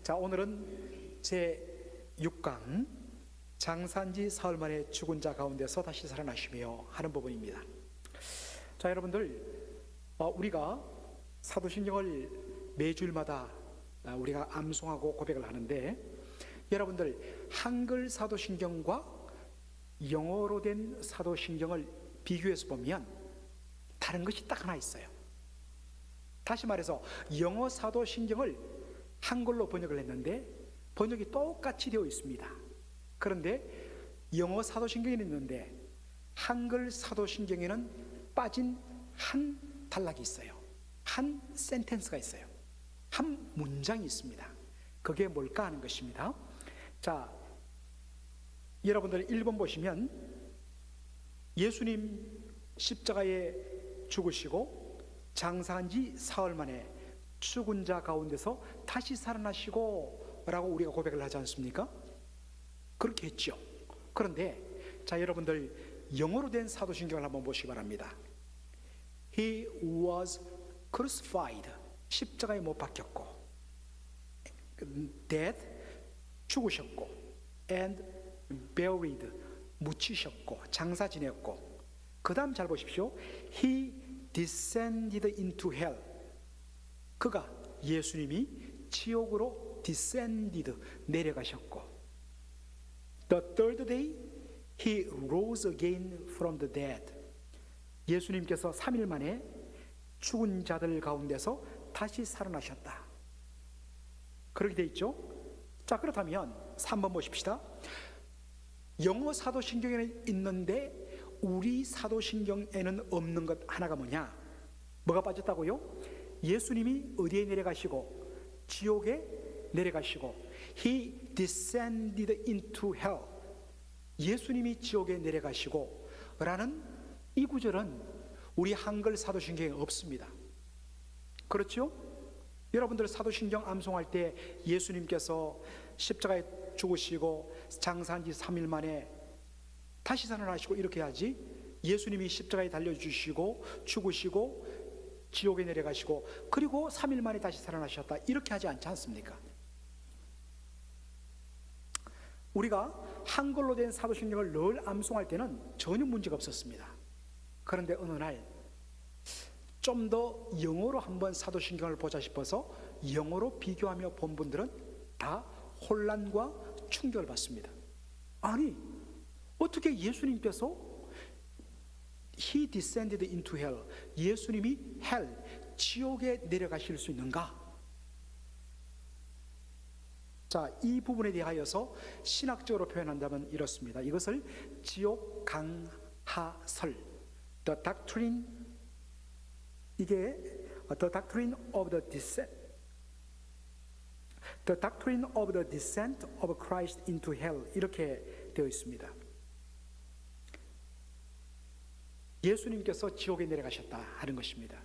자, 오늘은 제 6강 장사한지 사흘 만에 죽은 자 가운데서 다시 살아나시며 하는 부분입니다. 자, 여러분들, 우리가 사도신경을 매주일마다 우리가 암송하고 고백을 하는데, 여러분들 한글 사도신경과 영어로 된 사도신경을 비교해서 보면 다른 것이 딱 하나 있어요. 다시 말해서 영어 사도신경을 한글로 번역을 했는데 번역이 똑같이 되어 있습니다. 그런데 영어 사도신경이 있는데 한글 사도신경에는 빠진 한 단락이 있어요. 한 센텐스가 있어요. 한 문장이 있습니다. 그게 뭘까 하는 것입니다. 자, 여러분들 1번 보시면 예수님 십자가에 죽으시고 장사한 지 사흘 만에 죽은 자 가운데서 다시 살아나시고 라고 우리가 고백을 하지 않습니까? 그렇게 했죠. 그런데 자, 여러분들 영어로 된 사도신경을 한번 보시기 바랍니다. He was crucified, 십자가에 못 박혔고, dead, 죽으셨고, and buried, 묻히셨고, 장사 지냈고, 그 다음 잘 보십시오. He descended into hell. 그가, 예수님이 지옥으로 descended, 내려가셨고, the third day he rose again from the dead. 예수님께서 3일 만에 죽은 자들 가운데서 다시 살아나셨다. 그렇게 돼 있죠. 자, 그렇다면 3번 보십시다. 영어 사도신경에는 있는데 우리 사도신경에는 없는 것 하나가 뭐냐? 뭐가 빠졌다고요? 예수님이 어디에 내려가시고 지옥에 내려가시고, He descended into hell. 예수님이 지옥에 내려가시고 라는 이 구절은 우리 한글 사도신경에 없습니다. 그렇죠? 여러분들 사도신경 암송할 때 예수님께서 십자가에 죽으시고 장사한 지 3일 만에 다시 살아나시고 이렇게 해야지, 예수님이 십자가에 달려주시고 죽으시고 지옥에 내려가시고 그리고 3일 만에 다시 살아나셨다 이렇게 하지 않지 않습니까? 우리가 한글로 된 사도신경을 늘 암송할 때는 전혀 문제가 없었습니다. 그런데 어느 날 좀 더 영어로 한번 사도신경을 보자 싶어서 영어로 비교하며 본 분들은 다 혼란과 충격을 받습니다. 아니, 어떻게 예수님께서 He descended into hell, 예수님이 hell, 지옥에 내려가실 수 있는가? 자, 이 부분에 대하여서 신학적으로 표현한다면 이렇습니다. 이것을 지옥 강하설, The Doctrine, 이게 The Doctrine of the Descent, The Doctrine of the Descent of Christ into Hell, 이렇게 되어 있습니다. 예수님께서 지옥에 내려가셨다 하는 것입니다.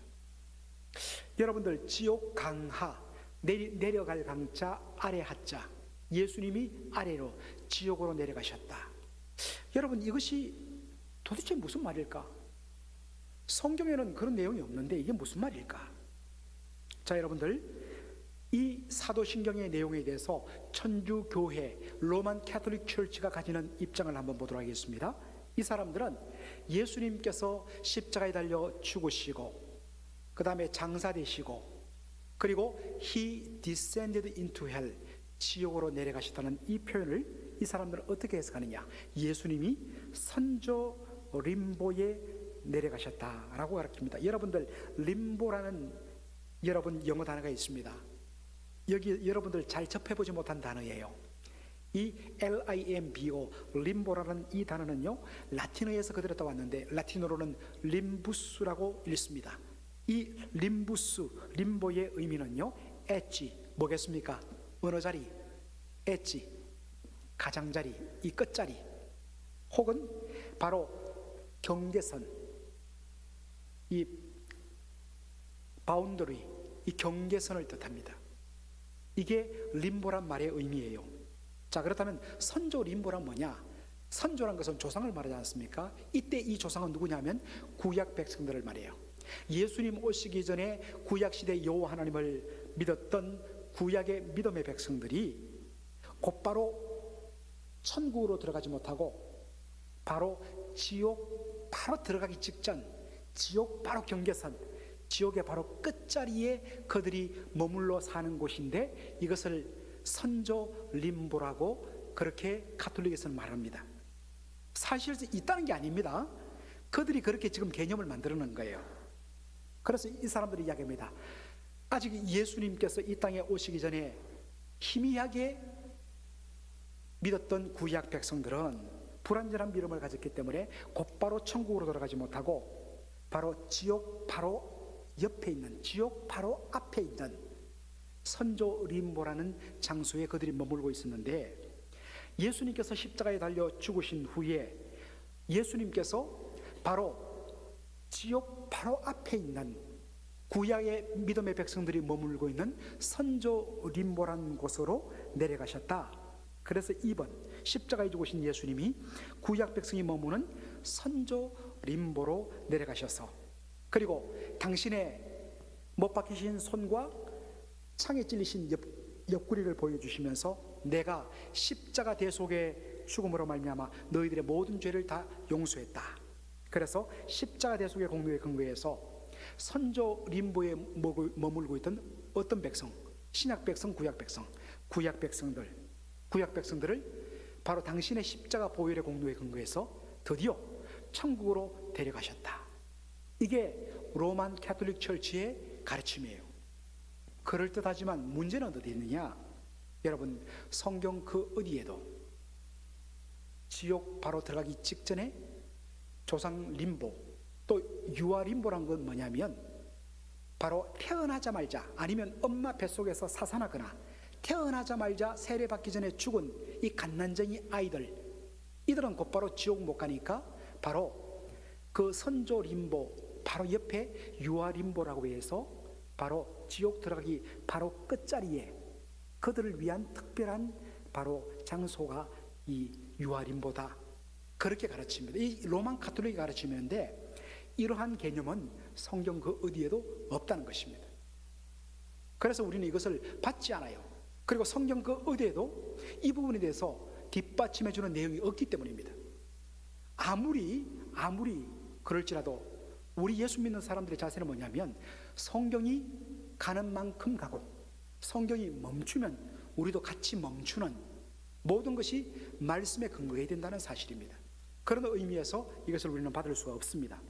여러분들, 지옥 강하, 내려갈 강자, 아래 하자, 예수님이 아래로 지옥으로 내려가셨다. 여러분, 이것이 도대체 무슨 말일까? 성경에는 그런 내용이 없는데 이게 무슨 말일까? 자, 여러분들, 이 사도신경의 내용에 대해서 천주교회 로만 캐톨릭 처치가 가지는 입장을 한번 보도록 하겠습니다. 이 사람들은 예수님께서 십자가에 달려 죽으시고 그 다음에 장사되시고 그리고 He descended into hell, 지옥으로 내려가셨다는 이 표현을 이 사람들은 어떻게 해석하느냐? 예수님이 선조 림보에 내려가셨다라고 가르칩니다. 여러분들, 림보라는 여러분 영어 단어가 있습니다. 여기 여러분들 잘 접해보지 못한 단어예요. 이 LIMBO, 림보라는 이 단어는요, 라틴어에서 그대로 따왔는데 라틴어로는 림부스라고 읽습니다. 이 림부스, 림보의 의미는요, 엣지, 뭐겠습니까? 어느 자리, 엣지, 가장자리, 이 끝자리, 혹은 바로 경계선, 이 바운더리, 이 경계선을 뜻합니다. 이게 림보란 말의 의미예요. 자, 그렇다면 선조 림보란 뭐냐? 선조란 것은 조상을 말하지 않습니까? 이때 이 조상은 누구냐면 구약 백성들을 말해요. 예수님 오시기 전에 구약시대 여호와 하나님을 믿었던 구약의 믿음의 백성들이 곧바로 천국으로 들어가지 못하고 바로 지옥 바로 들어가기 직전, 지옥 바로 경계선, 지옥의 바로 끝자리에 그들이 머물러 사는 곳인데 이것을 선조 림보라고 그렇게 가톨릭에서는 말합니다. 사실 있다는 게 아닙니다. 그들이 그렇게 지금 개념을 만들어 놓은 거예요. 그래서 이 사람들이 이야기합니다. 아직 예수님께서 이 땅에 오시기 전에 희미하게 믿었던 구약 백성들은 불완전한 믿음을 가졌기 때문에 곧바로 천국으로 돌아가지 못하고 바로 지옥 바로 옆에 있는, 지옥 바로 앞에 있는 선조 림보라는 장소에 그들이 머물고 있었는데, 예수님께서 십자가에 달려 죽으신 후에 예수님께서 바로 지옥 바로 앞에 있는 구약의 믿음의 백성들이 머물고 있는 선조 림보라는 곳으로 내려가셨다. 그래서 2번 십자가에 죽으신 예수님이 구약 백성이 머무는 선조 림보로 내려가셔서, 그리고 당신의 못 박히신 손과 창에 찔리신 옆구리를 보여주시면서 내가 십자가 대속의 죽음으로 말미암아 너희들의 모든 죄를 다 용서했다. 그래서 십자가 대속의 공로에 근거해서 선조 림보에 머물고 있던 어떤 백성, 신약 백성, 구약 백성, 구약 백성들을 바로 당신의 십자가 보혈의 공로에 근거해서 드디어 천국으로 데려가셨다. 이게 로만 캐톨릭 철치의 가르침이에요. 그럴듯하지만 문제는 어디 있느냐? 여러분, 성경 그 어디에도 지옥 바로 들어가기 직전에 조상 림보, 또 유아 림보란 건 뭐냐면 바로 태어나자마자, 아니면 엄마 뱃속에서 사산하거나 태어나자마자 세례받기 전에 죽은 이 갓난쟁이 아이들, 이들은 곧바로 지옥 못 가니까 바로 그 선조 림보 바로 옆에 유아 림보라고 해서 바로 지옥 들어가기 바로 끝자리에 그들을 위한 특별한 바로 장소가 이 유아 림보다, 그렇게 가르칩니다. 이 로만 가톨릭이 가르치는데 이러한 개념은 성경 그 어디에도 없다는 것입니다. 그래서 우리는 이것을 받지 않아요. 그리고 성경 그 어디에도 이 부분에 대해서 뒷받침해 주는 내용이 없기 때문입니다. 아무리 그럴지라도 우리 예수 믿는 사람들의 자세는 뭐냐면, 성경이 가는 만큼 가고 성경이 멈추면 우리도 같이 멈추는, 모든 것이 말씀에 근거해야 된다는 사실입니다. 그런 의미에서 이것을 우리는 받을 수가 없습니다.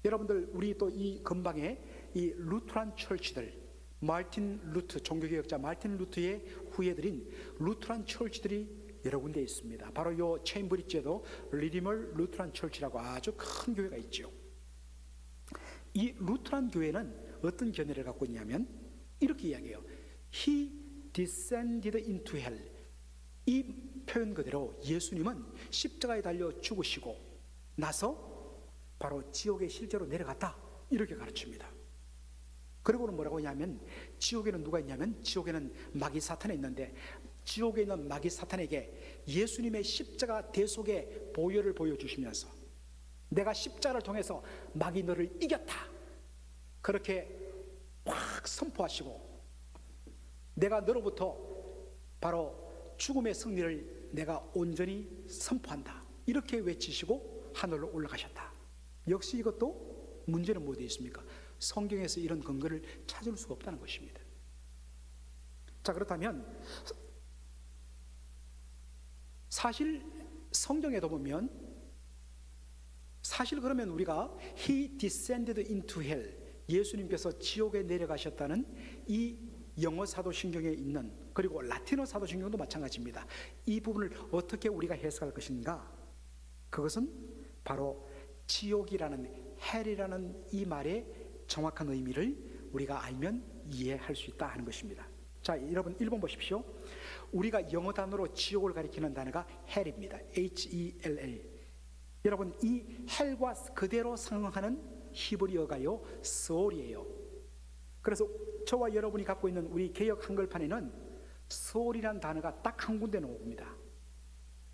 여러분들, 우리 또 이 근방에 이 루트란 철치들, 마르틴 루트, 종교개혁자 마르틴 루트의 후예들인 루트란 철치들이 여러 군데 있습니다. 바로 요 체인브리지에도 리디멀 루트란 철치라고 아주 큰 교회가 있죠. 이 루트란 교회는 어떤 견해를 갖고 있냐면 이렇게 이야기해요. He descended into hell. 이 표현 그대로 예수님은 십자가에 달려 죽으시고 나서 바로 지옥에 실제로 내려갔다, 이렇게 가르칩니다. 그리고는 뭐라고 하냐면, 지옥에는 누가 있냐면 지옥에는 마귀 사탄이 있는데, 지옥에 있는 마귀 사탄에게 예수님의 십자가 대속의 보혈을 보여주시면서 내가 십자가를 통해서 마귀 너를 이겼다, 그렇게 확 선포하시고 내가 너로부터 바로 죽음의 승리를 내가 온전히 선포한다, 이렇게 외치시고 하늘로 올라가셨다. 역시 이것도 문제는 뭐에 있습니까? 성경에서 이런 근거를 찾을 수가 없다는 것입니다. 자, 그렇다면 사실 성경에도 보면, 사실 그러면 우리가 He descended into hell, 예수님께서 지옥에 내려가셨다는 이 영어 사도신경에 있는, 그리고 라틴어 사도신경도 마찬가지입니다. 이 부분을 어떻게 우리가 해석할 것인가? 그것은 바로 지옥이라는, 헬이라는 이 말의 정확한 의미를 우리가 알면 이해할 수 있다 하는 것입니다. 자, 여러분 1번 보십시오. 우리가 영어 단어로 지옥을 가리키는 단어가 헬입니다. H-E-L-L. 여러분, 이 헬과 그대로 상응하는 히브리어가요, 스올이에요. 그래서 저와 여러분이 갖고 있는 우리 개역 한글판에는 스올이라는 단어가 딱 한 군데 나옵니다.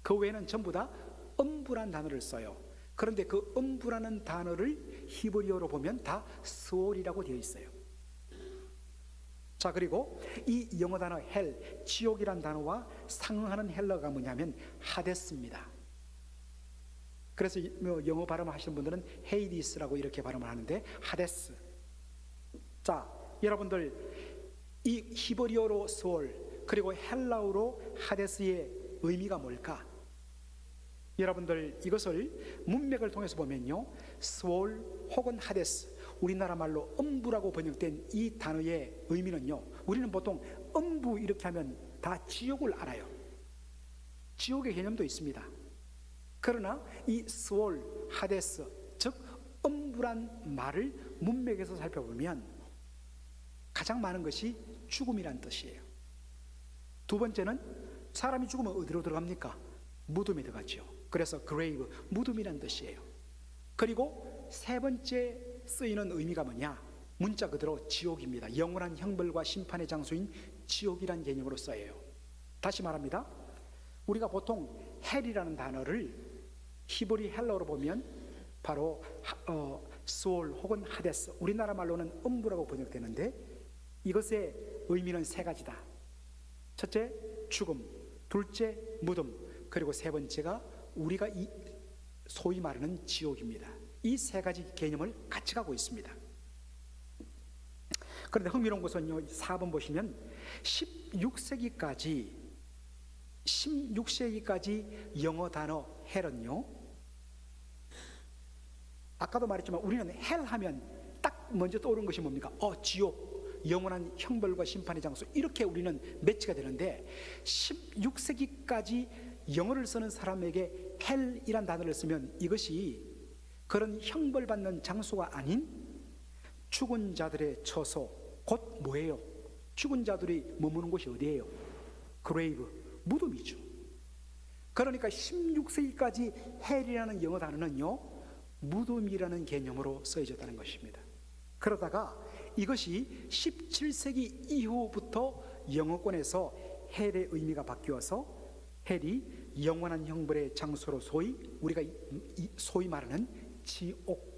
그 외에는 전부 다 음부란 단어를 써요. 그런데 그 음부라는 단어를 히브리어로 보면 다 스올이라고 되어 있어요. 자, 그리고 이 영어 단어 헬, 지옥이란 단어와 상응하는 헬러가 뭐냐면 하데스입니다. 그래서 영어 발음을 하시는 분들은 헤이디스라고 이렇게 발음을 하는데 하데스. 자, 여러분들 이 히브리어로 스올 그리고 헬라어로 하데스의 의미가 뭘까? 여러분들 이것을 문맥을 통해서 보면요, 스올 혹은 하데스, 우리나라 말로 음부라고 번역된 이 단어의 의미는요, 우리는 보통 음부 이렇게 하면 다 지옥을 알아요. 지옥의 개념도 있습니다. 그러나 이 스올, 하데스, 즉 음부란 말을 문맥에서 살펴보면 가장 많은 것이 죽음이란 뜻이에요. 두 번째는 사람이 죽으면 어디로 들어갑니까? 무덤에 들어가죠. 그래서 grave, 무덤이란 뜻이에요. 그리고 세 번째 쓰이는 의미가 뭐냐? 문자 그대로 지옥입니다. 영원한 형벌과 심판의 장소인 지옥이란 개념으로 써요. 다시 말합니다. 우리가 보통 헬이라는 단어를 히브리 헬러로 보면 바로 스올 혹은 하데스, 우리나라 말로는 음부라고 번역되는데 이것의 의미는 세 가지다. 첫째, 죽음. 둘째, 무덤. 그리고 세 번째가 우리가 소위 말하는 지옥입니다. 이 세 가지 개념을 같이 가고 있습니다. 그런데 흥미로운 것은요, 4번 보시면 16세기까지 영어 단어 헬은요, 아까도 말했지만 우리는 헬 하면 딱 먼저 떠오르는 것이 뭡니까? 지옥, 영원한 형벌과 심판의 장소, 이렇게 우리는 매치가 되는데 16세기까지 영어를 쓰는 사람에게 헬이란 단어를 쓰면 이것이 그런 형벌받는 장소가 아닌 죽은 자들의 처소, 곧 뭐예요? 죽은 자들이 머무는 곳이 어디예요? 그레이브, 무덤이죠. 그러니까 16세기까지 헬이라는 영어 단어는요, 무덤이라는 개념으로 쓰여졌다는 것입니다. 그러다가 이것이 17세기 이후부터 영어권에서 헬의 의미가 바뀌어서 헬이 영원한 형벌의 장소로 우리가 소위 말하는 지옥,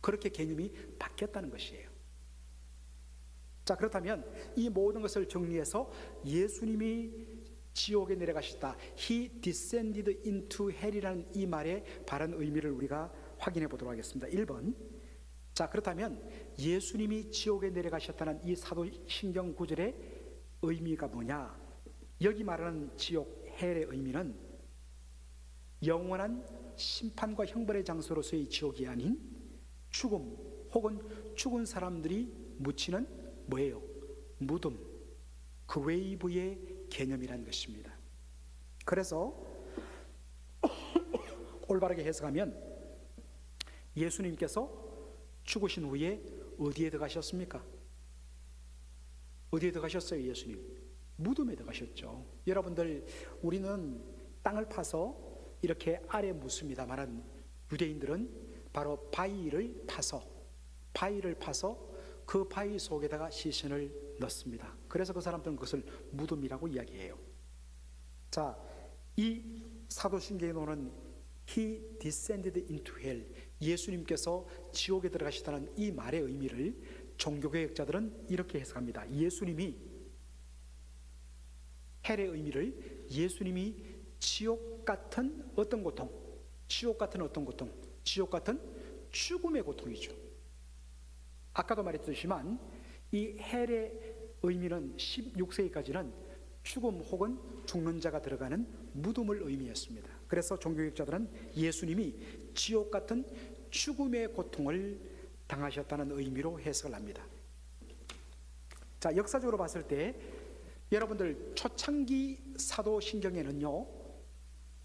그렇게 개념이 바뀌었다는 것이에요. 자, 그렇다면 이 모든 것을 정리해서 예수님이 지옥에 내려가셨다, He descended into hell이라는 이 말의 바른 의미를 우리가 확인해 보도록 하겠습니다. 1번. 자, 그렇다면 예수님이 지옥에 내려가셨다는 이 사도신경 구절의 의미가 뭐냐? 여기 말하는 지옥, 헬의 의미는 영원한 심판과 형벌의 장소로서의 지옥이 아닌 죽음 혹은 죽은 사람들이 묻히는 뭐예요? 무덤, 그레이브의 개념이라는 것입니다. 그래서 올바르게 해석하면 예수님께서 죽으신 후에 어디에 들어가셨습니까? 어디에 들어가셨어요? 예수님 무덤에 들어가셨죠. 여러분들, 우리는 땅을 파서 이렇게 아래 묻습니다만 유대인들은 바로 바위를 파서 그 바위 속에다가 시신을 넣습니다. 그래서 그 사람들은 그것을 무덤이라고 이야기해요. 자, 이 사도신경에 나오는 He descended into hell, 예수님께서 지옥에 들어가시다는 이 말의 의미를 종교개혁자들은 이렇게 해석합니다. 예수님이 헬의 의미를 예수님이 지옥 같은 어떤 고통, 지옥 같은 죽음의 고통이죠. 아까도 말했듯이만 이 헬의 의미는 16세기까지는 죽음 혹은 죽는 자가 들어가는 무덤을 의미했습니다. 그래서 종교개혁자들은 예수님이 지옥 같은 죽음의 고통을 당하셨다는 의미로 해석을 합니다. 자, 역사적으로 봤을 때 여러분들 초창기 사도신경에는요,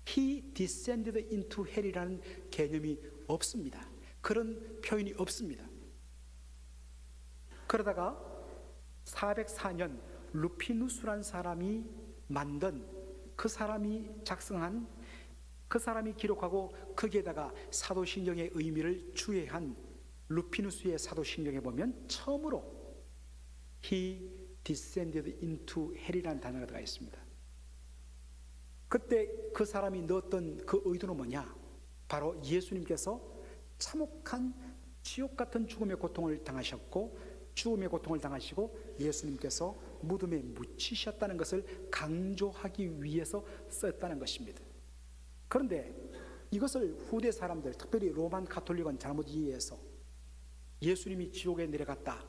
He descended into hell이라는 개념이 없습니다. 그런 표현이 없습니다. 그러다가 404년 루피누스란 사람이 만든, 그 사람이 작성한, 그 사람이 기록하고 거기에다가 사도신경의 의미를 추해한 루피누스의 사도신경에 보면 처음으로 He descended into hell이라는 단어가 들어가 있습니다. 그때 그 사람이 넣었던 그 의도는 뭐냐? 바로 예수님께서 참혹한 지옥 같은 죽음의 고통을 당하셨고 죽음의 고통을 당하시고 예수님께서 무덤에 묻히셨다는 것을 강조하기 위해서 썼다는 것입니다. 그런데 이것을 후대 사람들, 특별히 로만 가톨릭은 잘못 이해해서 예수님이 지옥에 내려갔다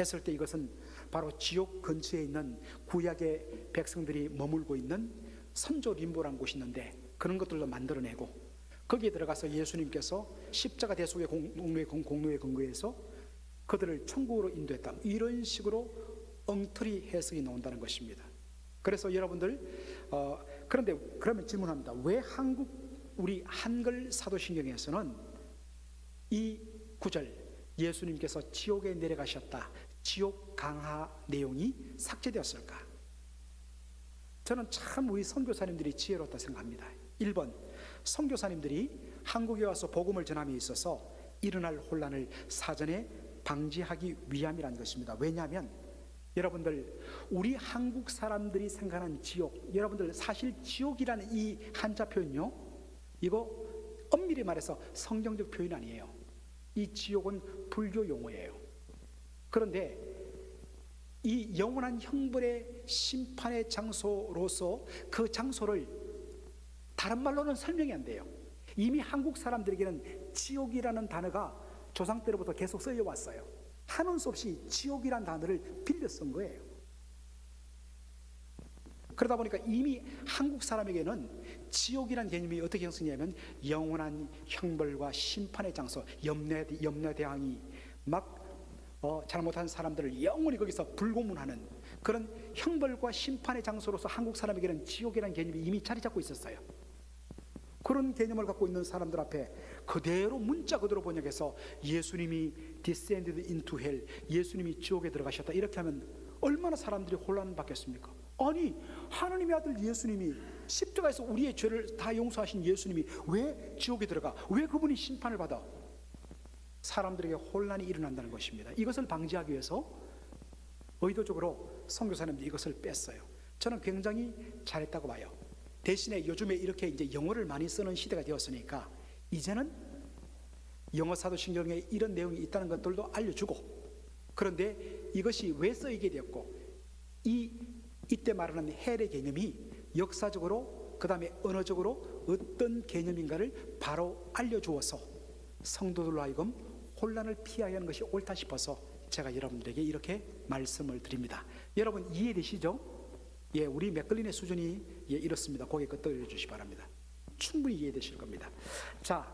했을 때 이것은 바로 지옥 근처에 있는 구약의 백성들이 머물고 있는 선조 림보라는 곳이 있는데 그런 것들도 만들어내고 거기에 들어가서 예수님께서 십자가 대속의 공로에 근거해서 그들을 천국으로 인도했다, 이런 식으로 엉터리 해석이 나온다는 것입니다. 그래서 여러분들 그런데 그러면 질문합니다. 왜 우리 한글 사도신경에서는 이 구절 예수님께서 지옥에 내려가셨다, 지옥 강화 내용이 삭제되었을까? 저는 참 우리 선교사님들이 지혜롭다 생각합니다. 1번, 선교사님들이 한국에 와서 복음을 전함에 있어서 일어날 혼란을 사전에 방지하기 위함이라는 것입니다. 왜냐하면 여러분들, 우리 한국 사람들이 생각하는 지옥, 여러분들 사실 지옥이라는 이 한자 표현요, 이거 엄밀히 말해서 성경적 표현 아니에요. 이 지옥은 불교 용어예요. 그런데 이 영원한 형벌의 심판의 장소로서 그 장소를 다른 말로는 설명이 안 돼요. 이미 한국 사람들에게는 지옥이라는 단어가 조상 때로부터 계속 쓰여왔어요. 하는 수 없이 지옥이라는 단어를 빌려 쓴 거예요. 그러다 보니까 이미 한국 사람에게는 지옥이라는 개념이 어떻게 형성되냐면 영원한 형벌과 심판의 장소, 염려대왕이 막 잘못한 사람들을 영원히 거기서 불고문하는 그런 형벌과 심판의 장소로서 한국 사람에게는 지옥이라는 개념이 이미 자리 잡고 있었어요. 그런 개념을 갖고 있는 사람들 앞에 그대로 문자 그대로 번역해서 예수님이 descended into hell, 예수님이 지옥에 들어가셨다, 이렇게 하면 얼마나 사람들이 혼란을 받겠습니까? 아니, 하나님의 아들 예수님이 십자가에서 우리의 죄를 다 용서하신 예수님이 왜 지옥에 들어가? 왜 그분이 심판을 받아? 사람들에게 혼란이 일어난다는 것입니다. 이것을 방지하기 위해서 의도적으로 선교사님들이 이것을 뺐어요. 저는 굉장히 잘했다고 봐요. 대신에 요즘에 이렇게 이제 영어를 많이 쓰는 시대가 되었으니까 이제는 영어 사도신경에 이런 내용이 있다는 것들도 알려주고, 그런데 이것이 왜 쓰이게 되었고 이때 말하는 헬의 개념이 역사적으로 그 다음에 언어적으로 어떤 개념인가를 바로 알려주어서 성도들로 하여금 혼란을 피하게 하는 것이 옳다 싶어서 제가 여러분들에게 이렇게 말씀을 드립니다. 여러분 이해되시죠? 예, 우리 맥클린의 수준이 이렇습니다. 고개 끄덕여 주시기 바랍니다. 충분히 이해되실 겁니다. 자,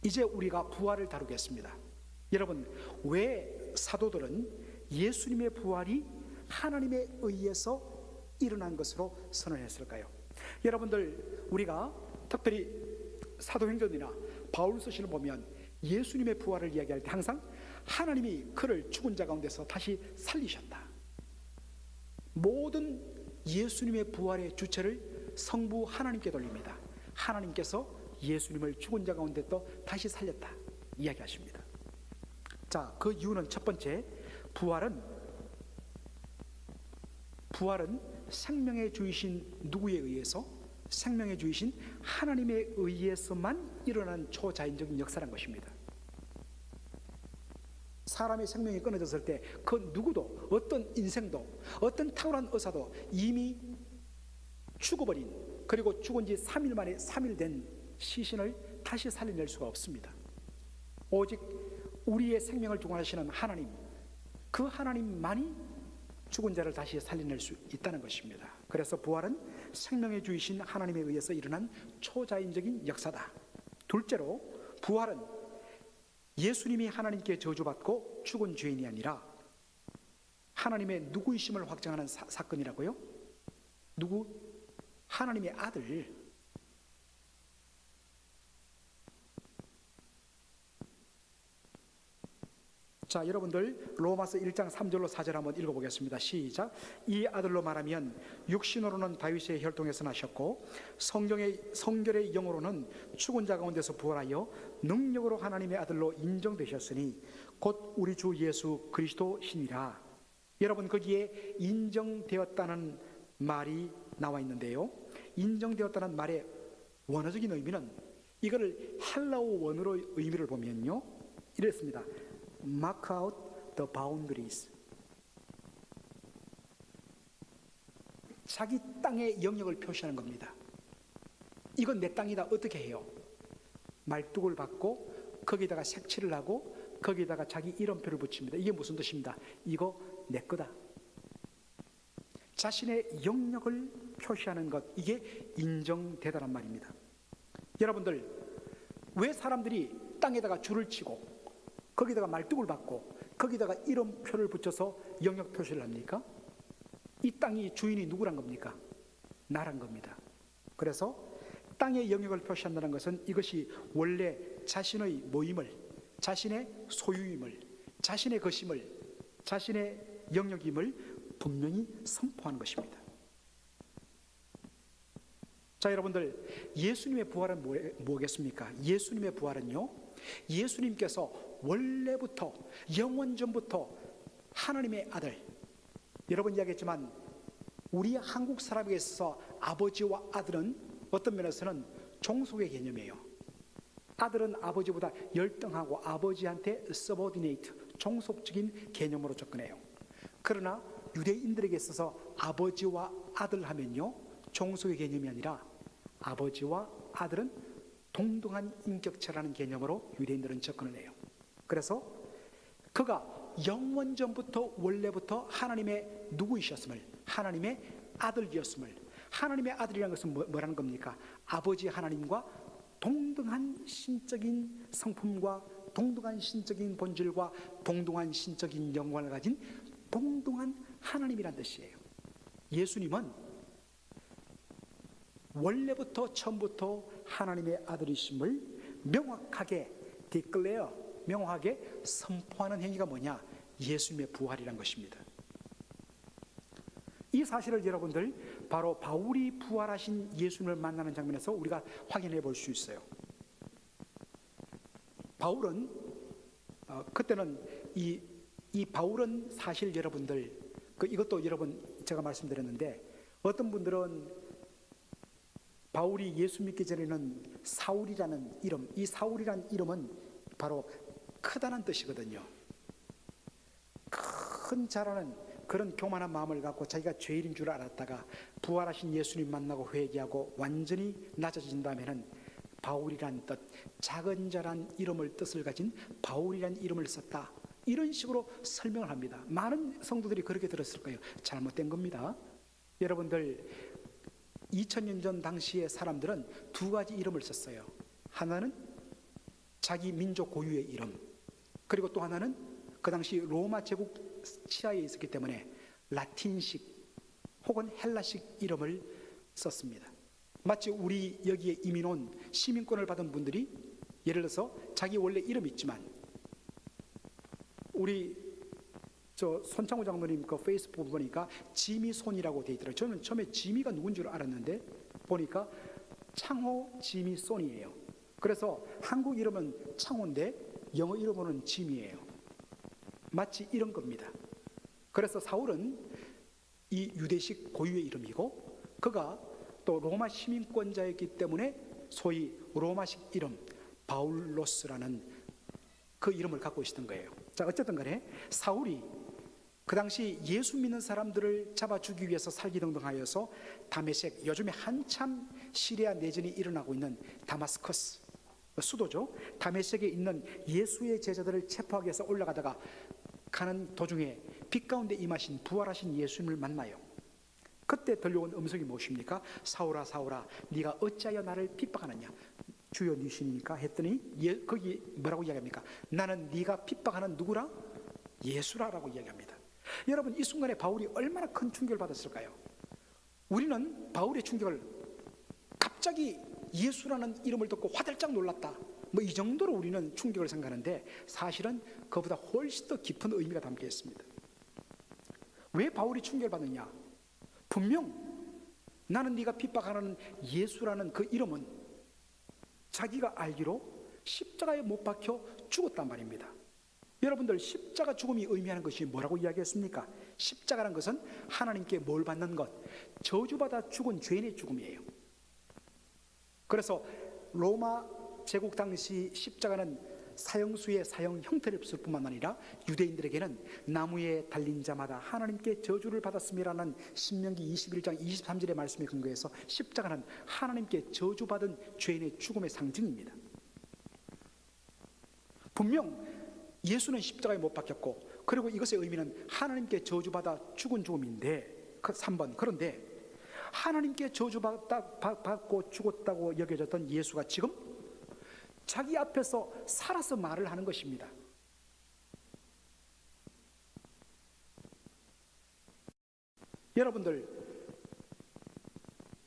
이제 우리가 부활을 다루겠습니다. 여러분, 왜 사도들은 예수님의 부활이 하나님에 의해서 일어난 것으로 선언했을까요? 여러분들, 우리가 특별히 사도행전이나 바울서신을 보면 예수님의 부활을 이야기할 때 항상 하나님이 그를 죽은 자 가운데서 다시 살리셨다, 모든 예수님의 부활의 주체를 성부 하나님께 돌립니다. 하나님께서 예수님을 죽은 자 가운데 또 다시 살렸다 이야기하십니다. 자, 그 이유는 첫 번째, 부활은 생명의 주이신 누구에 의해서? 생명의 주이신 하나님에 의해서만 일어난 초자연적인 역사란 것입니다. 사람의 생명이 끊어졌을 때 그 누구도, 어떤 인생도, 어떤 탁월한 의사도 이미 죽어버린, 그리고 죽은 지 3일 만에 3일 된 시신을 다시 살려낼 수가 없습니다. 오직 우리의 생명을 주관하시는 하나님, 그 하나님만이 죽은 자를 다시 살려낼 수 있다는 것입니다. 그래서 부활은 생명의 주이신 하나님에 의해서 일어난 초자연적인 역사다. 둘째로, 부활은 예수님이 하나님께 저주받고 죽은 죄인이 아니라 하나님의 누구이심을 확정하는 사건이라고요? 누구? 하나님의 아들. 자, 여러분들 로마서 1장 3절로 4절 한번 읽어보겠습니다. 시작. 이 아들로 말하면 육신으로는 다윗의 혈통에서 나셨고 성결의 영으로는 죽은 자 가운데서 부활하여 능력으로 하나님의 아들로 인정되셨으니 곧 우리 주 예수 그리스도시니라. 여러분, 거기에 인정되었다는 말이 나와 있는데요, 인정되었다는 말의 원어적인 의미는, 이거를 헬라어 원어로 의미를 보면요, 이랬습니다. mark out the boundaries. 자기 땅의 영역을 표시하는 겁니다. 이건 내 땅이다. 어떻게 해요? 말뚝을 받고 거기다가 색칠을 하고 거기다가 자기 이름표를 붙입니다. 이게 무슨 뜻입니다? 이거 내 거다. 자신의 영역을 표시하는 것, 이게 인정되다란 말입니다. 여러분들, 왜 사람들이 땅에다가 줄을 치고 거기다가 말뚝을 받고 거기다가 이름표를 붙여서 영역 표시를 합니까? 이 땅이 주인이 누구란 겁니까? 나란 겁니다. 그래서 땅의 영역을 표시한다는 것은 이것이 원래 자신의 모임을, 자신의 소유임을, 자신의 것임을, 자신의 영역임을 분명히 선포하는 것입니다. 자, 여러분들, 예수님의 부활은 뭐겠습니까? 예수님의 부활은요, 예수님께서 원래부터 영원전부터 하나님의 아들, 여러분 이야기했지만 우리 한국 사람에게 있어서 아버지와 아들은 어떤 면에서는 종속의 개념이에요. 아들은 아버지보다 열등하고 아버지한테 서버디네이트, 종속적인 개념으로 접근해요. 그러나 유대인들에게 있어서 아버지와 아들 하면요, 종속의 개념이 아니라 아버지와 아들은 동등한 인격체라는 개념으로 유대인들은 접근을 해요. 그래서 그가 영원전부터 원래부터 하나님의 누구이셨음을, 하나님의 아들이었음을, 하나님의 아들이라는 것은 뭐라는 겁니까? 아버지 하나님과 동등한 신적인 성품과 동등한 신적인 본질과 동등한 신적인 영광을 가진 동등한 하나님이란 뜻이에요. 예수님은 원래부터 처음부터 하나님의 아들이심을 명확하게 declare, 명확하게 선포하는 행위가 뭐냐? 예수님의 부활이란 것입니다. 이 사실을 여러분들 바로 바울이 부활하신 예수님을 만나는 장면에서 우리가 확인해 볼 수 있어요. 바울은 그때는 이 바울은 사실 여러분들 이것도 여러분 제가 말씀드렸는데, 어떤 분들은 바울이 예수 믿기 전에는 사울이라는 이름, 이 사울이라는 이름은 바로 크다는 뜻이거든요. 큰 자라는 그런 교만한 마음을 갖고 자기가 죄인인 줄 알았다가 부활하신 예수님 만나고 회개하고 완전히 낮아진 다음에는 바울이란 뜻, 작은 자란 이름을 뜻을 가진 바울이란 이름을 썼다, 이런 식으로 설명을 합니다. 많은 성도들이 그렇게 들었을 거예요. 잘못된 겁니다. 여러분들, 2000년 전 당시의 사람들은 두 가지 이름을 썼어요. 하나는 자기 민족 고유의 이름, 그리고 또 하나는 그 당시 로마 제국 치하에 있었기 때문에 라틴식 혹은 헬라식 이름을 썼습니다. 마치 우리 여기에 이민 온 시민권을 받은 분들이 예를 들어서 자기 원래 이름이 있지만, 우리 손창호 장로님 그 페이스북 보니까 지미손이라고 돼 있더라고요. 저는 처음에 지미가 누군 줄 알았는데 보니까 창호 지미손이에요. 그래서 한국 이름은 창호인데 영어 이름으로는 지미예요. 마치 이런 겁니다. 그래서 사울은 이 유대식 고유의 이름이고, 그가 또 로마 시민권자였기 때문에 소위 로마식 이름 바울로스라는 그 이름을 갖고 있었던 거예요. 자, 어쨌든 간에 사울이 그 당시 예수 믿는 사람들을 잡아 죽이기 위해서 살기등등하여서 다메섹, 요즘에 한참 시리아 내전이 일어나고 있는 다마스커스 수도죠, 다메섹에 있는 예수의 제자들을 체포하기 위해서 올라가다가 가는 도중에 빛 가운데 임하신 부활하신 예수님을 만나요. 그때 들려온 음성이 무엇입니까? 사울아 사울아, 네가 어찌하여 나를 핍박하느냐? 주여 네 신이니까 했더니 거기 뭐라고 이야기합니까? 나는 네가 핍박하는 누구라? 예수라라고 이야기합니다. 여러분, 이 순간에 바울이 얼마나 큰 충격을 받았을까요? 우리는 바울의 충격을 갑자기 예수라는 이름을 듣고 화들짝 놀랐다, 뭐 이 정도로 우리는 충격을 생각하는데, 사실은 그보다 훨씬 더 깊은 의미가 담겨 있습니다. 왜 바울이 충격을 받느냐? 분명 나는 네가 핍박하는 예수라는 그 이름은 자기가 알기로 십자가에 못 박혀 죽었단 말입니다. 여러분들, 십자가 죽음이 의미하는 것이 뭐라고 이야기했습니까? 십자가란 것은 하나님께 뭘 받는 것, 저주받아 죽은 죄인의 죽음이에요. 그래서 로마 제국 당시 십자가는 사형수의 사형 형태를 쓸 뿐만 아니라 유대인들에게는 나무에 달린 자마다 하나님께 저주를 받았음이라는 신명기 21장 23절의 말씀에 근거해서 십자가는 하나님께 저주받은 죄인의 죽음의 상징입니다. 분명 예수는 십자가에 못 박혔고, 그리고 이것의 의미는 하나님께 저주받아 죽은 죽음인데, 3번, 그런데 하나님께 저주받고 죽었다고 여겨졌던 예수가 지금 자기 앞에서 살아서 말을 하는 것입니다. 여러분들,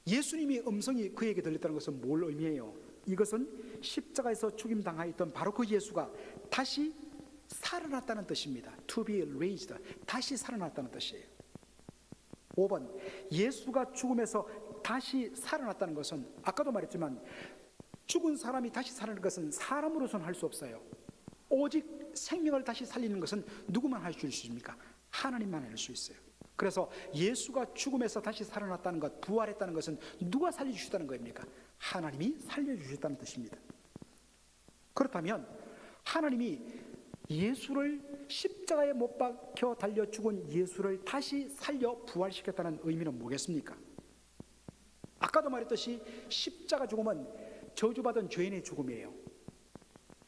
예수님의 음성이 그에게 들렸다는 것은 뭘 의미해요? 이것은 십자가에서 죽임당하였던 바로 그 예수가 다시 살아났다는 뜻입니다. To be raised, 다시 살아났다는 뜻이에요. 5번, 예수가 죽음에서 다시 살아났다는 것은 아까도 말했지만 죽은 사람이 다시 살아나는 것은 사람으로서는 할 수 없어요. 오직 생명을 다시 살리는 것은 누구만 할 수 있습니까? 하나님만 할 수 있어요. 그래서 예수가 죽음에서 다시 살아났다는 것, 부활했다는 것은 누가 살려주셨다는 겁니까? 하나님이 살려주셨다는 뜻입니다. 그렇다면 하나님이 예수를 십자가에 못 박혀 달려 죽은 예수를 다시 살려 부활시켰다는 의미는 뭐겠습니까? 아까도 말했듯이 십자가 죽음은 저주받은 죄인의 죽음이에요.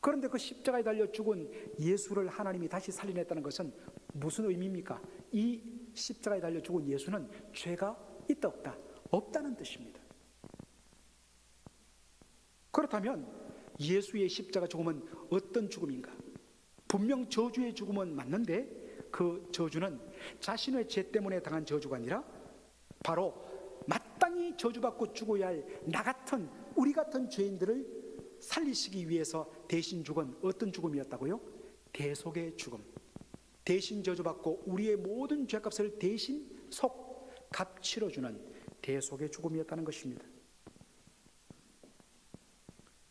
그런데 그 십자가에 달려 죽은 예수를 하나님이 다시 살려냈다는 것은 무슨 의미입니까? 이 십자가에 달려 죽은 예수는 죄가 있다 없다? 없다는 뜻입니다. 그렇다면 예수의 십자가 죽음은 어떤 죽음인가? 분명 저주의 죽음은 맞는데 그 저주는 자신의 죄 때문에 당한 저주가 아니라 바로 마땅히 저주받고 죽어야 할 나 같은, 우리 같은 죄인들을 살리시기 위해서 대신 죽은 어떤 죽음이었다고요? 대속의 죽음. 대신 저주받고 우리의 모든 죄값을 대신 값 치러주는 대속의 죽음이었다는 것입니다.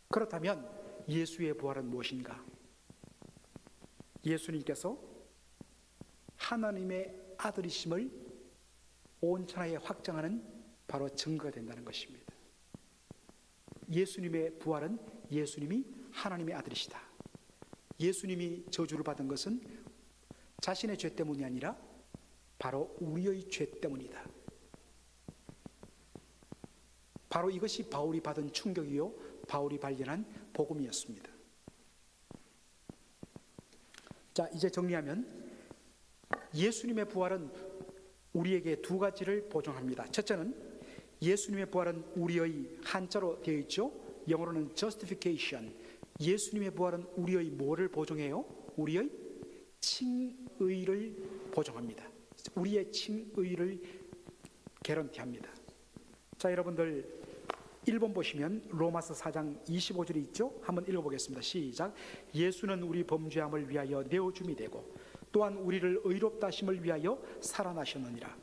그렇다면 예수의 부활은 무엇인가? 예수님께서 하나님의 아들이심을 온 천하에 확정하는 바로 증거가 된다는 것입니다. 예수님의 부활은 예수님이 하나님의 아들이시다. 예수님이 저주를 받은 것은 자신의 죄 때문이 아니라 바로 우리의 죄 때문이다. 바로 이것이 바울이 받은 충격이요, 바울이 발견한 복음이었습니다. 자, 이제 정리하면 예수님의 부활은 우리에게 두 가지를 보증합니다. 첫째는 예수님의 부활은 우리의, 한자로 되어 있죠, 영어로는 justification. 예수님의 부활은 우리의 뭐를 보증해요? 우리의 칭의를 보증합니다. 우리의 칭의를 개런티합니다. 자, 여러분들 1번 보시면 로마서 4장 25절이 있죠? 한번 읽어보겠습니다. 시작. 예수는 우리 범죄함을 위하여 내어줌이 되고 또한 우리를 의롭다 하심을 위하여 살아나셨느니라.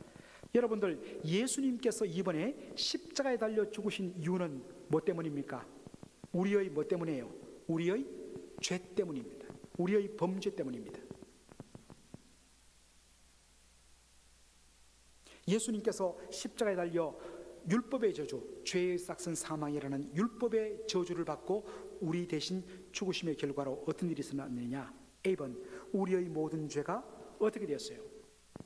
여러분들, 예수님께서 이번에 십자가에 달려 죽으신 이유는 뭐 때문입니까? 우리의 뭐 때문이에요? 우리의 죄 때문입니다. 우리의 범죄 때문입니다. 예수님께서 십자가에 달려 율법의 저주, 죄의 싹슨 사망이라는 율법의 저주를 받고 우리 대신 죽으심의 결과로 어떤 일이 일어났느냐? A번, 우리의 모든 죄가 어떻게 되었어요?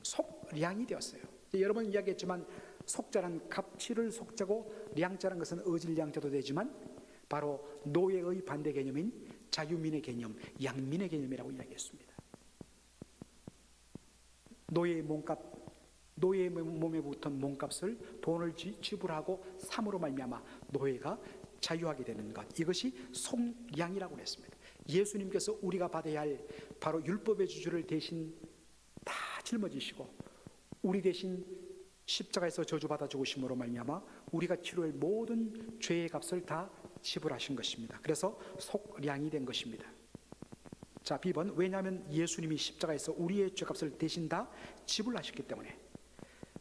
속량이 되었어요. 여러 번 이야기했지만 속자란 갑치를 속자고 량자란 것은 어질량자도 되지만 바로 노예의 반대 개념인 자유민의 개념, 양민의 개념이라고 이야기했습니다. 노예의 몸값, 노예의 몸에 붙은 몸값을 돈을 지불하고 삼으로 말미암아 노예가 자유하게 되는 것, 이것이 속량이라고 했습니다. 예수님께서 우리가 받아야 할 바로 율법의 저주를 대신 다 짊어지시고 우리 대신 십자가에서 저주받아 죽으심으로 말미암아 우리가 치료할 모든 죄의 값을 다 지불하신 것입니다. 그래서 속량이 된 것입니다. 자, B번, 왜냐하면 예수님이 십자가에서 우리의 죄값을 대신 다 지불하셨기 때문에.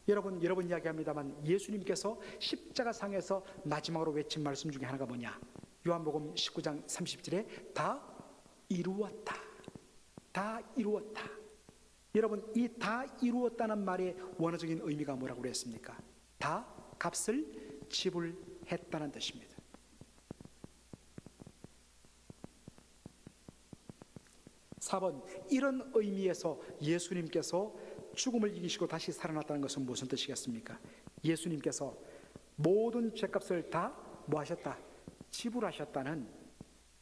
여러분 이야기합니다만 예수님께서 십자가상에서 마지막으로 외친 말씀 중에 하나가 뭐냐? 요한복음 19장 30절에 다 이루었다. 다 이루었다. 여러분, 이 다 이루었다는 말의 원어적인 의미가 뭐라고 그랬습니까? 다 값을 지불했다는 뜻입니다. 4번, 이런 의미에서 예수님께서 죽음을 이기시고 다시 살아났다는 것은 무슨 뜻이겠습니까? 예수님께서 모든 죄값을 다 뭐 하셨다? 지불하셨다는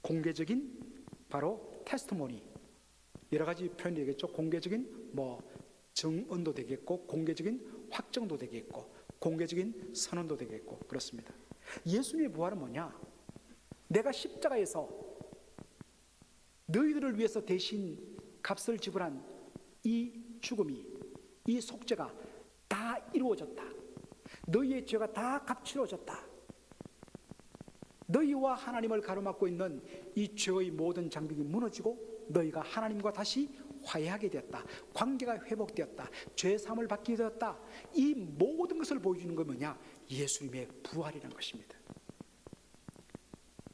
공개적인 바로 테스트모니, 여러 가지 표현이 되겠죠. 공개적인 증언도 되겠고, 공개적인 확정도 되겠고, 공개적인 선언도 되겠고, 그렇습니다. 예수님의 부활은 뭐냐? 내가 십자가에서 너희들을 위해서 대신 값을 지불한 이 죽음이, 이 속죄가 다 이루어졌다. 너희의 죄가 다 값치러졌다. 너희와 하나님을 가로막고 있는 이 죄의 모든 장벽이 무너지고 너희가 하나님과 다시 화해하게 되었다. 관계가 회복되었다. 죄사함을 받게 되었다. 이 모든 것을 보여주는 건 뭐냐? 예수님의 부활이라는 것입니다.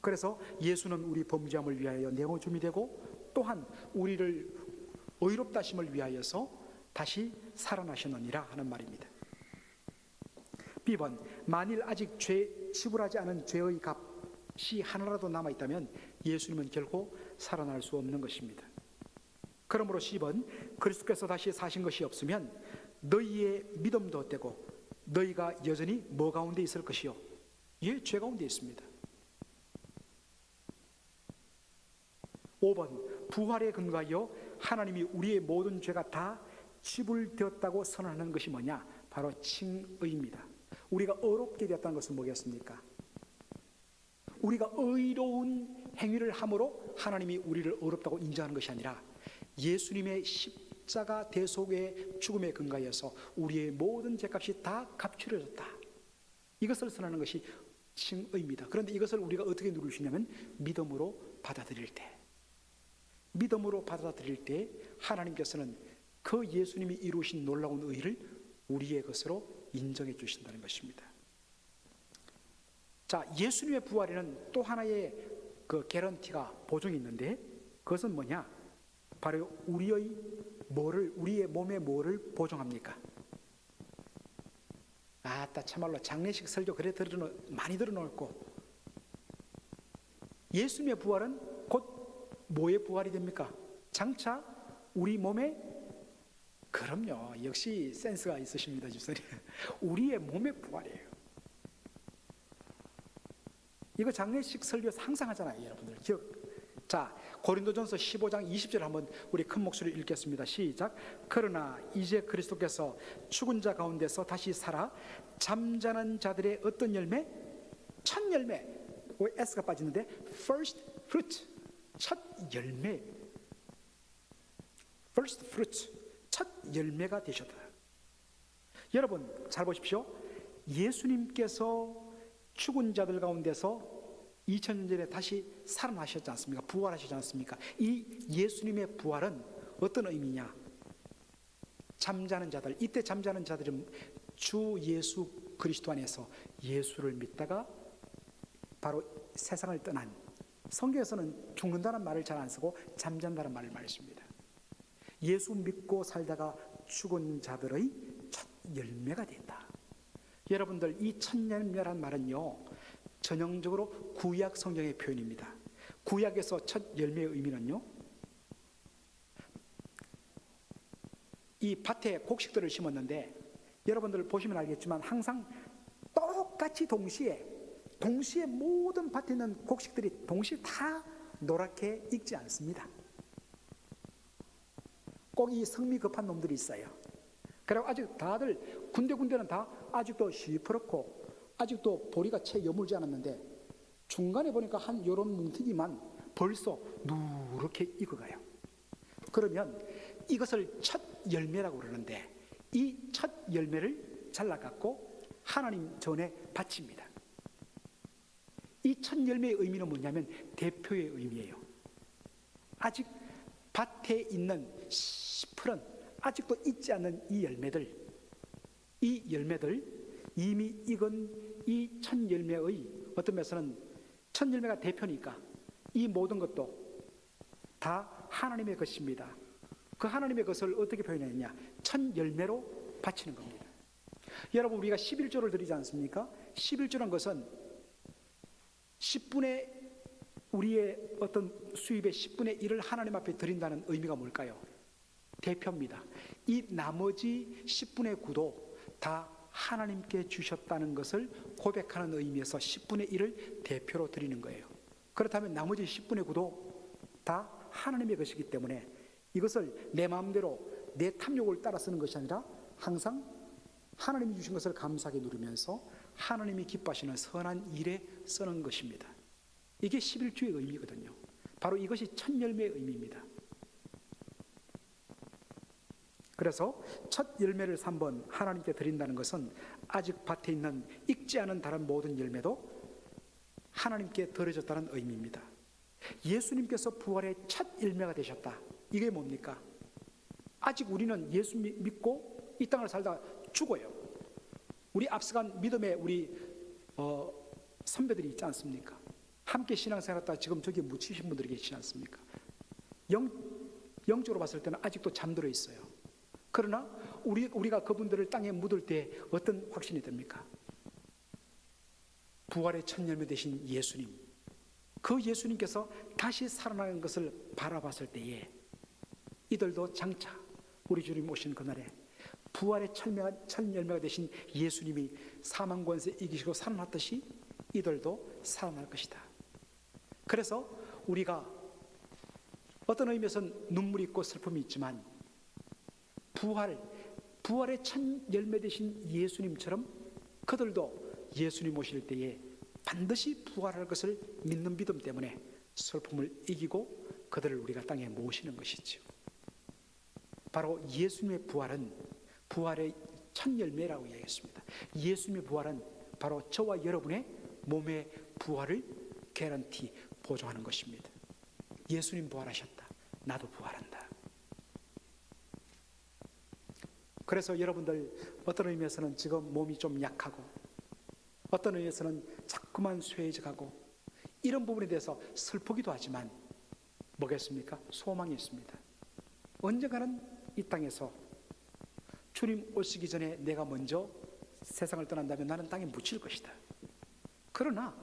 그래서 예수는 우리 범죄함을 위하여 내모줌이 되고 또한 우리를 의롭다 하심을 위하여서 다시 살아나셨느니라 하는 말입니다. B번, 만일 아직 죄 지불하지 않은 죄의 값이 하나라도 남아있다면 예수님은 결코 살아날 수 없는 것입니다. 그러므로 C번, 그리스도께서 다시 사신 것이 없으면 너희의 믿음도 헛되고 너희가 여전히 뭐 가운데 있을 것이요? 예, 죄 가운데 있습니다. 5번, 부활에 근거하여 하나님이 우리의 모든 죄가 다 지불되었다고 선언하는 것이 뭐냐? 바로 칭의입니다. 우리가 의롭게 되었다는 것은 뭐겠습니까? 우리가 의로운 행위를 함으로 하나님이 우리를 의롭다고 인정하는 것이 아니라 예수님의 십자가 대속의 죽음에 근거하여서 우리의 모든 죄값이 다 값치러졌다. 이것을 선언하는 것이 칭의입니다. 그런데 이것을 우리가 어떻게 누릴 수 있냐면 믿음으로 받아들일 때, 믿음으로 받아들일 때 하나님께서는 그 예수님이 이루신 놀라운 의를 우리의 것으로 인정해 주신다는 것입니다. 자, 예수님의 부활에는 또 하나의 그 개런티가 보증이 있는데 그것은 뭐냐? 바로 우리의 몸에 뭐를 보증합니까? 아따, 참말로 장례식 설교 그래 많이 들어놓고, 예수님의 부활은 곧 뭐의 부활이 됩니까? 장차 우리 몸에, 그럼요, 역시 센스가 있으십니다, 집사님. 우리의 몸의 부활이에요. 이거 장례식 설교에서 항상 하잖아요, 여러분들. 자, 고린도전서 15장 20절 한번 우리 큰 목소리로 읽겠습니다. 시작. 그러나 이제 그리스도께서 죽은 자 가운데서 다시 살아 잠자는 자들의 어떤 열매? 첫 열매. 왜 S가 빠지는데? First fruit. 첫 열매. First fruit. 첫 열매가 되셨다. 여러분 잘 보십시오. 예수님께서 죽은 자들 가운데서 2000년 전에 다시 살아나셨지 않습니까? 부활하셨지 않습니까? 이 예수님의 부활은 어떤 의미냐? 잠자는 자들, 이때 잠자는 자들은 주 예수 그리스도 안에서 예수를 믿다가 바로 세상을 떠난, 성경에서는 죽는다는 말을 잘 안 쓰고 잠잔다는 말을 많이 씁니다. 예수 믿고 살다가 죽은 자들의 첫 열매가 된다. 여러분들, 이 첫 열매란 말은요, 전형적으로 구약 성경의 표현입니다. 구약에서 첫 열매의 의미는요, 이 밭에 곡식들을 심었는데 여러분들 보시면 알겠지만 항상 똑같이 동시에 모든 밭에 있는 곡식들이 동시에 다 노랗게 익지 않습니다. 꼭 이 성미 급한 놈들이 있어요. 그리고 아직 다들 군데군데는 다 아직도 시퍼렇고 아직도 보리가 채 여물지 않았는데 중간에 보니까 한 요런 뭉티기만 벌써 누렇게 익어가요. 그러면 이것을 첫 열매라고 그러는데 이 첫 열매를 잘라갖고 하나님 전에 바칩니다. 이 첫 열매의 의미는 뭐냐면 대표의 의미예요. 아직 밭에 있는 시퍼런 아직도 익지 않는 이 열매들 이미 익은 이 첫 열매의 어떤 면에서는 첫 열매가 대표니까 이 모든 것도 다 하나님의 것입니다. 그 하나님의 것을 어떻게 표현했냐? 첫 열매로 바치는 겁니다. 여러분, 우리가 11조를 드리지 않습니까? 11조란 것은 10분의 우리의 어떤 수입의 10분의 1을 하나님 앞에 드린다는 의미가 뭘까요? 대표입니다. 이 나머지 10분의 9도 다 하나님께 주셨다는 것을 고백하는 의미에서 10분의 1을 대표로 드리는 거예요. 그렇다면 나머지 10분의 9도 다 하나님의 것이기 때문에 이것을 내 마음대로 내 탐욕을 따라 쓰는 것이 아니라 항상 하나님이 주신 것을 감사하게 누리면서 하나님이 기뻐하시는 선한 일에 쓰는 것입니다. 이게 11주의 의미거든요. 바로 이것이 첫 열매의 의미입니다. 그래서 첫 열매를 3번 하나님께 드린다는 것은 아직 밭에 있는 익지 않은 다른 모든 열매도 하나님께 드려졌다는 의미입니다. 예수님께서 부활의 첫 열매가 되셨다. 이게 뭡니까? 아직 우리는 예수 믿고 이 땅을 살다가 죽어요. 우리 앞서간 믿음의 우리 선배들이 있지 않습니까? 함께 신앙생활하다가 지금 저기 묻히신 분들이 계시지 않습니까? 영적으로 봤을 때는 아직도 잠들어 있어요. 그러나 우리가 그분들을 땅에 묻을 때 어떤 확신이 듭니까? 부활의 첫 열매 되신 예수님, 그 예수님께서 다시 살아나는 것을 바라봤을 때에 이들도 장차 우리 주님 오신 그날에 부활의 첫 열매가 되신 예수님이 사망 권세 이기시고 살아났듯이 이들도 살아날 것이다. 그래서 우리가 어떤 의미에서는 눈물이 있고 슬픔이 있지만 부활의 첫 열매 되신 예수님처럼 그들도 예수님 오실 때에 반드시 부활할 것을 믿는 믿음 때문에 슬픔을 이기고 그들을 우리가 땅에 모시는 것이죠. 바로 예수님의 부활은 부활의 첫 열매라고 이야기했습니다. 예수님의 부활은 바로 저와 여러분의 몸의 부활을 개런티 보증하는 것입니다. 예수님 부활하셨다. 나도 부활한다. 그래서 여러분들 어떤 의미에서는 지금 몸이 좀 약하고 어떤 의미에서는 자꾸만 쇠해져가고 이런 부분에 대해서 슬프기도 하지만 뭐겠습니까? 소망이 있습니다. 언젠가는 이 땅에서 주님 오시기 전에 내가 먼저 세상을 떠난다면 나는 땅에 묻힐 것이다. 그러나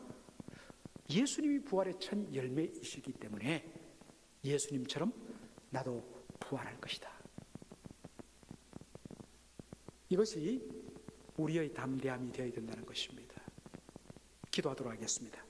예수님이 부활의 첫 열매이시기 때문에 예수님처럼 나도 부활할 것이다. 이것이 우리의 담대함이 되어야 된다는 것입니다. 기도하도록 하겠습니다.